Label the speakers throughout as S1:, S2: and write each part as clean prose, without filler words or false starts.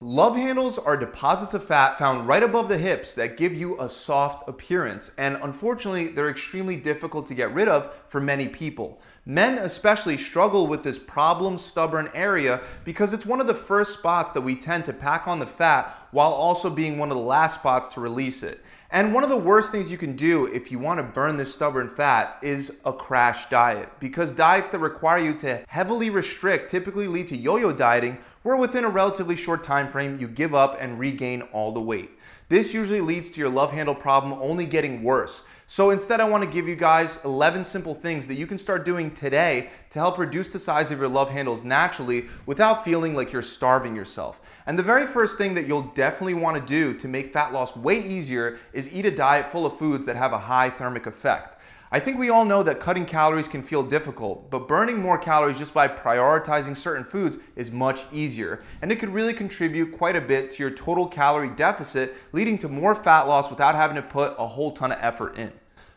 S1: Love handles are deposits of fat found right above the hips that give you a soft appearance, and unfortunately, they're extremely difficult to get rid of for many people. Men especially struggle with this problem stubborn area because it's one of the first spots that we tend to pack on the fat while also being one of the last spots to release it. And one of the worst things you can do if you want to burn this stubborn fat is a crash diet, because diets that require you to heavily restrict typically lead to yo-yo dieting, where within a relatively short time frame you give up and regain all the weight. This usually leads to your love handle problem only getting worse. So instead, I want to give you guys 11 simple things that you can start doing today to help reduce the size of your love handles naturally without feeling like you're starving yourself. And the very first thing that you'll definitely want to do to make fat loss way easier is eat a diet full of foods that have a high thermic effect. I think we all know that cutting calories can feel difficult, but burning more calories just by prioritizing certain foods is much easier, and it could really contribute quite a bit to your total calorie deficit, leading to more fat loss without having to put a whole ton of effort in.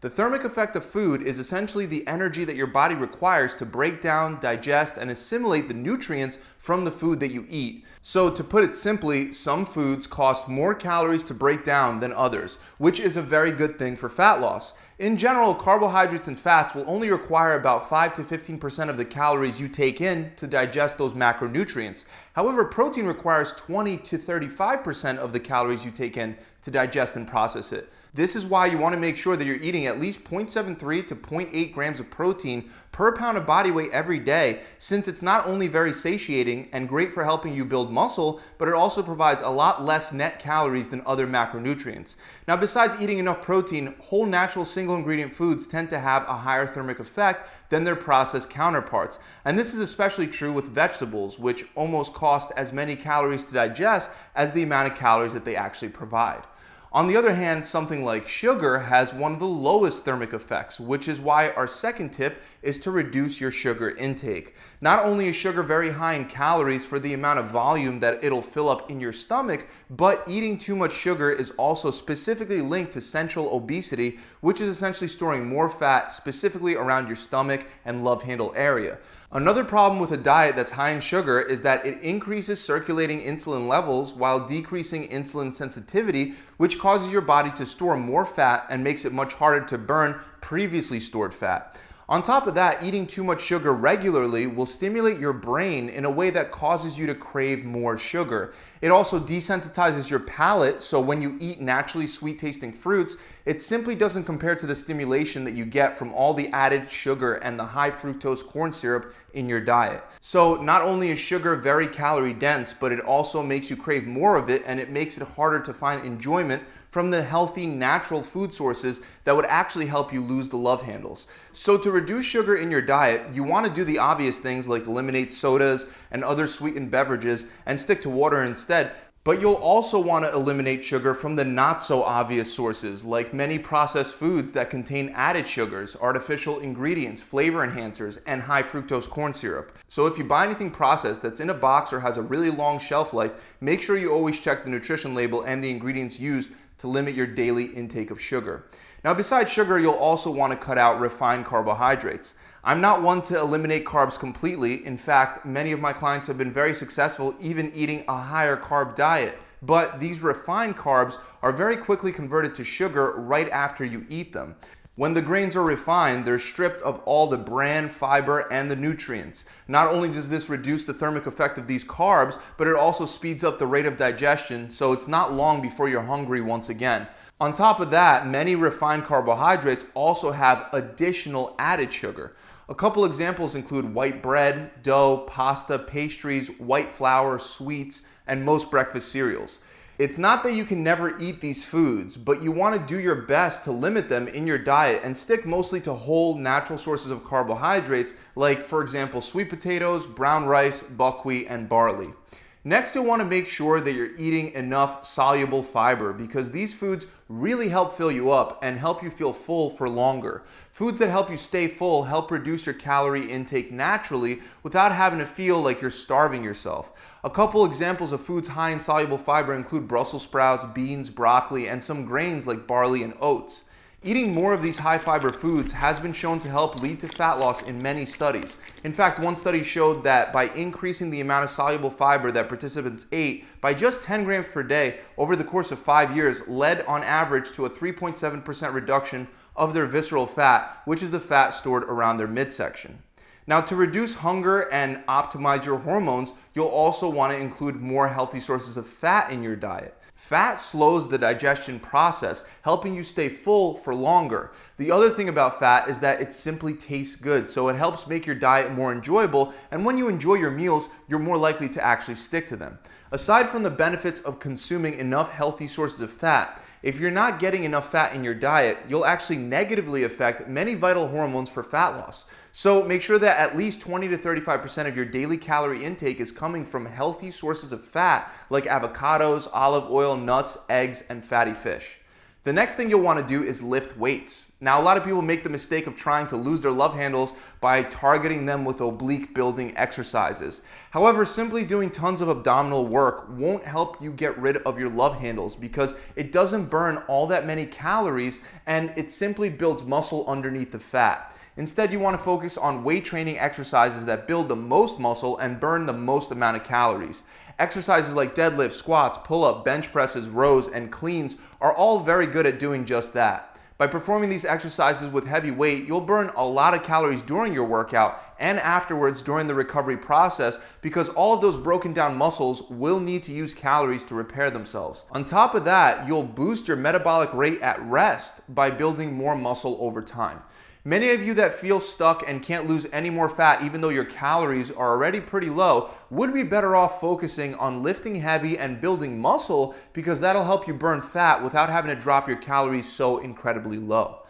S1: The thermic effect of food is essentially the energy that your body requires to break down, digest, and assimilate the nutrients from the food that you eat. So to put it simply, some foods cost more calories to break down than others, which is a very good thing for fat loss. In general, carbohydrates and fats will only require about 5 to 15% of the calories you take in to digest those macronutrients. However, protein requires 20 to 35% of the calories you take in to digest and process it. This is why you want to make sure that you're eating at least 0.73 to 0.8 grams of protein per pound of body weight every day, since it's not only very satiating and great for helping you build muscle, but it also provides a lot less net calories than other macronutrients. Now, besides eating enough protein, whole natural single ingredient foods tend to have a higher thermic effect than their processed counterparts. And this is especially true with vegetables, which almost cost as many calories to digest as the amount of calories that they actually provide. On the other hand, something like sugar has one of the lowest thermic effects, which is why our second tip is to reduce your sugar intake. Not only is sugar very high in calories for the amount of volume that it'll fill up in your stomach, but eating too much sugar is also specifically linked to central obesity, which is essentially storing more fat specifically around your stomach and love handle area. Another problem with a diet that's high in sugar is that it increases circulating insulin levels while decreasing insulin sensitivity, which causes your body to store more fat and makes it much harder to burn previously stored fat. On top of that, eating too much sugar regularly will stimulate your brain in a way that causes you to crave more sugar. It also desensitizes your palate, so when you eat naturally sweet tasting fruits, it simply doesn't compare to the stimulation that you get from all the added sugar and the high fructose corn syrup in your diet. So not only is sugar very calorie dense, but it also makes you crave more of it, and it makes it harder to find enjoyment from the healthy natural food sources that would actually help you lose the love handles. So to reduce sugar in your diet, you want to do the obvious things like eliminate sodas and other sweetened beverages and stick to water instead. But you'll also want to eliminate sugar from the not so obvious sources, like many processed foods that contain added sugars, artificial ingredients, flavor enhancers, and high fructose corn syrup. So if you buy anything processed that's in a box or has a really long shelf life, make sure you always check the nutrition label and the ingredients used to limit your daily intake of sugar. Now, besides sugar, you'll also want to cut out refined carbohydrates. I'm not one to eliminate carbs completely. In fact, many of my clients have been very successful even eating a higher carb diet. But these refined carbs are very quickly converted to sugar right after you eat them. When the grains are refined, they're stripped of all the bran, fiber, and the nutrients. Not only does this reduce the thermic effect of these carbs, but it also speeds up the rate of digestion, so it's not long before you're hungry once again. On top of that, many refined carbohydrates also have additional added sugar. A couple examples include white bread, dough, pasta, pastries, white flour, sweets, and most breakfast cereals. It's not that you can never eat these foods, but you want to do your best to limit them in your diet and stick mostly to whole natural sources of carbohydrates, like, for example, sweet potatoes, brown rice, buckwheat, and barley. Next, you'll want to make sure that you're eating enough soluble fiber, because these foods really help fill you up and help you feel full for longer. Foods that help you stay full help reduce your calorie intake naturally without having to feel like you're starving yourself. A couple examples of foods high in soluble fiber include Brussels sprouts, beans, broccoli, and some grains like barley and oats. Eating more of these high fiber foods has been shown to help lead to fat loss in many studies. In fact, one study showed that by increasing the amount of soluble fiber that participants ate by just 10 grams per day over the course of 5 years led on average to a 3.7% reduction of their visceral fat, which is the fat stored around their midsection. Now, to reduce hunger and optimize your hormones, you'll also want to include more healthy sources of fat in your diet. Fat slows the digestion process, helping you stay full for longer. The other thing about fat is that it simply tastes good, so it helps make your diet more enjoyable, and when you enjoy your meals, you're more likely to actually stick to them. Aside from the benefits of consuming enough healthy sources of fat, if you're not getting enough fat in your diet, you'll actually negatively affect many vital hormones for fat loss. So make sure that at least 20 to 35% of your daily calorie intake is coming from healthy sources of fat like avocados, olive oil, nuts, eggs, and fatty fish. The next thing you'll want to do is lift weights. Now, a lot of people make the mistake of trying to lose their love handles by targeting them with oblique building exercises. However, simply doing tons of abdominal work won't help you get rid of your love handles because it doesn't burn all that many calories and it simply builds muscle underneath the fat. Instead, you want to focus on weight training exercises that build the most muscle and burn the most amount of calories. Exercises like deadlifts, squats, pull-up, bench presses, rows, and cleans are all very good at doing just that. By performing these exercises with heavy weight, you'll burn a lot of calories during your workout and afterwards during the recovery process because all of those broken down muscles will need to use calories to repair themselves. On top of that, you'll boost your metabolic rate at rest by building more muscle over time. Many of you that feel stuck and can't lose any more fat even though your calories are already pretty low would be better off focusing on lifting heavy and building muscle because that'll help you burn fat without having to drop your calories so incredibly low.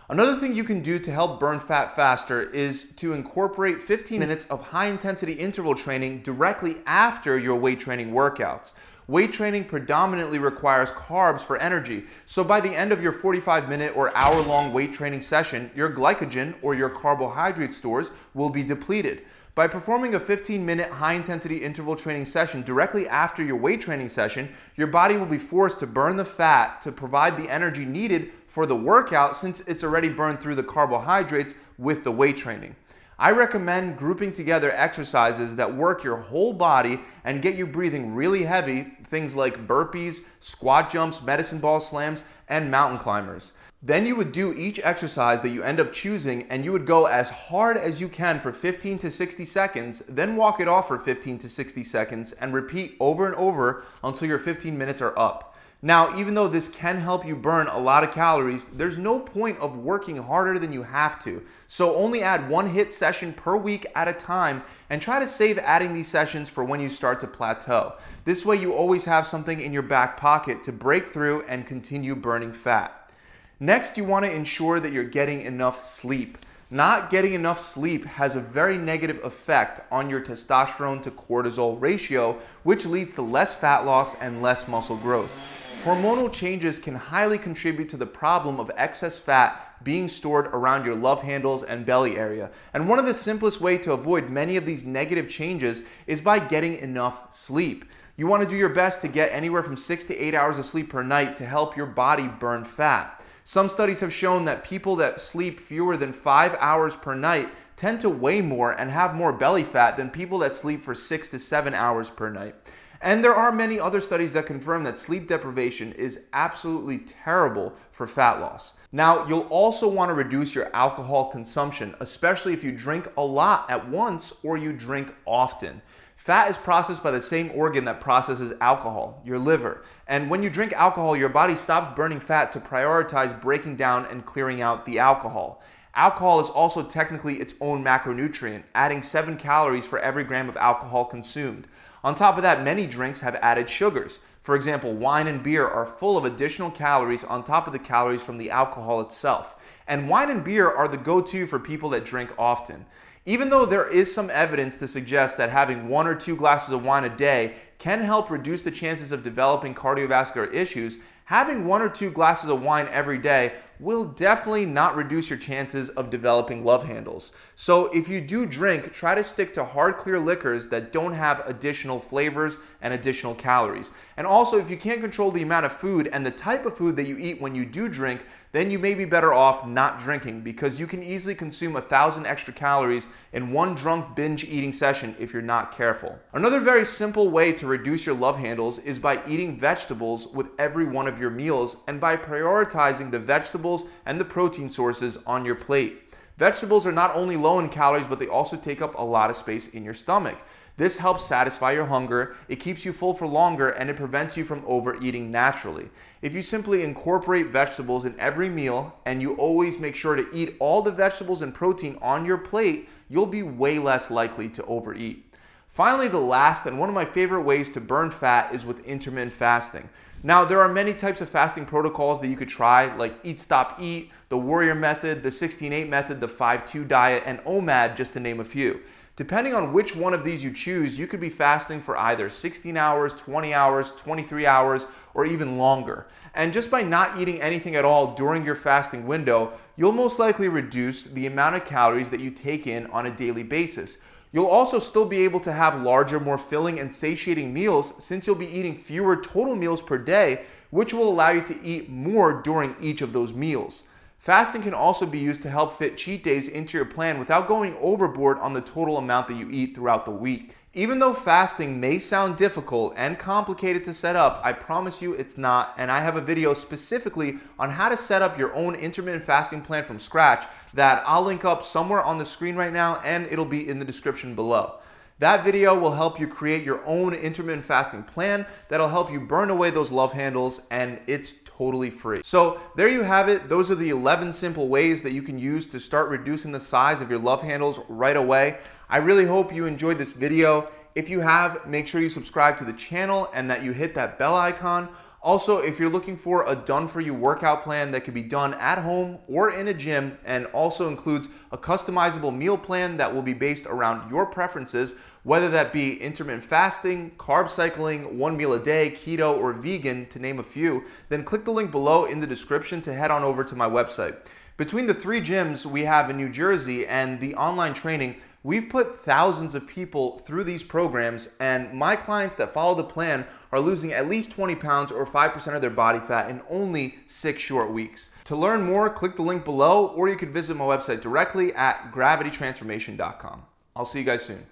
S1: Another thing you can do to help burn fat faster is to incorporate 15 minutes of high-intensity interval training directly after your weight training workouts. Weight training predominantly requires carbs for energy, so by the end of your 45-minute or hour-long weight training session, your glycogen or your carbohydrate stores will be depleted. By performing a 15-minute high-intensity interval training session directly after your weight training session, your body will be forced to burn the fat to provide the energy needed for the workout since it's already burned through the carbohydrates with the weight training. I recommend grouping together exercises that work your whole body and get you breathing really heavy, things like burpees, squat jumps, medicine ball slams, and mountain climbers. Then you would do each exercise that you end up choosing and you would go as hard as you can for 15 to 60 seconds, then walk it off for 15 to 60 seconds and repeat over and over until your 15 minutes are up. Now, even though this can help you burn a lot of calories, there's no point of working harder than you have to. So only add one HIIT session per week at a time and try to save adding these sessions for when you start to plateau. This way you always have something in your back pocket to break through and continue burning fat. Next, you want to ensure that you're getting enough sleep. Not getting enough sleep has a very negative effect on your testosterone to cortisol ratio, which leads to less fat loss and less muscle growth. Hormonal changes can highly contribute to the problem of excess fat being stored around your love handles and belly area. And one of the simplest ways to avoid many of these negative changes is by getting enough sleep. You want to do your best to get anywhere from 6 to 8 hours of sleep per night to help your body burn fat. Some studies have shown that people that sleep fewer than 5 hours per night tend to weigh more and have more belly fat than people that sleep for 6 to 7 hours per night. And there are many other studies that confirm that sleep deprivation is absolutely terrible for fat loss. Now, you'll also want to reduce your alcohol consumption, especially if you drink a lot at once or you drink often. Fat is processed by the same organ that processes alcohol, your liver. And when you drink alcohol, your body stops burning fat to prioritize breaking down and clearing out the alcohol. Alcohol is also technically its own macronutrient, adding 7 calories for every gram of alcohol consumed. On top of that, many drinks have added sugars. For example, wine and beer are full of additional calories on top of the calories from the alcohol itself. And wine and beer are the go-to for people that drink often. Even though there is some evidence to suggest that having 1 or 2 glasses of wine a day can help reduce the chances of developing cardiovascular issues, having 1 or 2 glasses of wine every day will definitely not reduce your chances of developing love handles. So if you do drink, try to stick to hard, clear liquors that don't have additional flavors and additional calories. And also, if you can't control the amount of food and the type of food that you eat when you do drink, then you may be better off not drinking, because you can easily consume 1,000 extra calories in one drunk binge eating session if you're not careful. Another very simple way to reduce your love handles is by eating vegetables with every one of your meals and by prioritizing the vegetables and the protein sources on your plate. Vegetables are not only low in calories, but they also take up a lot of space in your stomach. This helps satisfy your hunger, it keeps you full for longer, and it prevents you from overeating naturally. If you simply incorporate vegetables in every meal and you always make sure to eat all the vegetables and protein on your plate, you'll be way less likely to overeat. Finally, the last and one of my favorite ways to burn fat is with intermittent fasting. Now, there are many types of fasting protocols that you could try, like Eat Stop Eat, the Warrior Method, the 16-8 Method, the 5-2 Diet, and OMAD, just to name a few. Depending on which one of these you choose, you could be fasting for either 16 hours, 20 hours, 23 hours, or even longer. And just by not eating anything at all during your fasting window, you'll most likely reduce the amount of calories that you take in on a daily basis. You'll also still be able to have larger, more filling and satiating meals, since you'll be eating fewer total meals per day, which will allow you to eat more during each of those meals. Fasting can also be used to help fit cheat days into your plan without going overboard on the total amount that you eat throughout the week. Even though fasting may sound difficult and complicated to set up, I promise you it's not, and I have a video specifically on how to set up your own intermittent fasting plan from scratch that I'll link up somewhere on the screen right now, and it'll be in the description below. That video will help you create your own intermittent fasting plan that'll help you burn away those love handles, and it's totally free. So there you have it. Those are the 11 simple ways that you can use to start reducing the size of your love handles right away. I really hope you enjoyed this video. If you have, make sure you subscribe to the channel and that you hit that bell icon. Also, if you're looking for a done-for-you workout plan that can be done at home or in a gym, and also includes a customizable meal plan that will be based around your preferences, whether that be intermittent fasting, carb cycling, one meal a day, keto, or vegan, to name a few, then click the link below in the description to head on over to my website. Between the 3 gyms we have in New Jersey and the online training, we've put thousands of people through these programs, and my clients that follow the plan are losing at least 20 pounds or 5% of their body fat in only 6 short weeks. To learn more, click the link below, or you could visit my website directly at gravitytransformation.com. I'll see you guys soon.